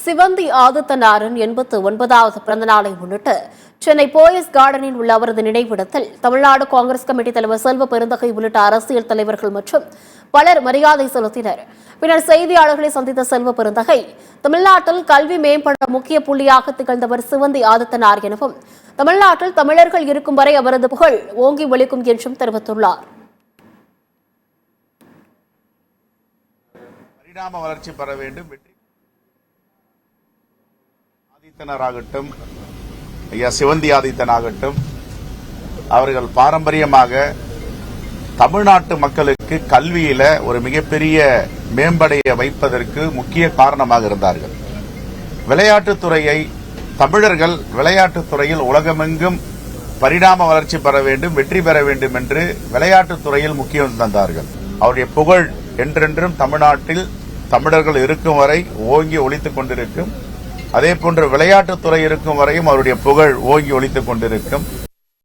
சிவந்தி ஆதித்தனாரின் 89வது பிறந்தநாளை முன்னிட்டு சென்னை போயஸ் கார்டனில் உள்ள அவரது நினைவிடத்தில் தமிழ்நாடு காங்கிரஸ் கமிட்டி தலைவர் செல்வ பெருந்தகை உள்ளிட்ட அரசியல் தலைவர்கள் மற்றும் பலர் மரியாதை செலுத்தினர். பின்னர் செய்தியாளர்களை சந்தித்த செல்வ பெருந்தகை, தமிழ்நாட்டில் கல்வி மேம்பட முக்கிய புள்ளியாக திகழ்ந்தவர் சிவந்தி ஆதித்தனார் எனவும், தமிழ்நாட்டில் தமிழர்கள் இருக்கும் வரை அவரது புகழ் ஓங்கி ஒலிக்கும் என்றும் தெரிவித்துள்ளார். பரிணாம வளர்ச்சி பெற வேண்டும். ஆதித்தனாராகட்டும், ஐயா சிவந்தி ஆதித்தனாகட்டும், அவர்கள் பாரம்பரியமாக தமிழ்நாட்டு மக்களுக்கு கல்வியில ஒரு மிகப்பெரிய மேம்படைய வைப்பதற்கு முக்கிய காரணமாக இருந்தார்கள். விளையாட்டுத்துறையை தமிழர்கள் விளையாட்டுத்துறையில் உலகமெங்கும் பரிணாம வளர்ச்சி பெற வேண்டும், வெற்றி பெற வேண்டும் என்று விளையாட்டுத்துறையில் முக்கியம் தந்தார்கள். அவருடைய புகழ் என்றென்றும் தமிழ்நாட்டில் தமிழர்கள் இருக்கும் வரை ஓங்கி ஒலித்துக் கொண்டிருக்கும். அதே போன்று விளையாட்டுத்துறை இருக்கும் வரையும் அவருடைய புகழ் ஓங்கி ஒலித்துக் கொண்டிருக்கும்.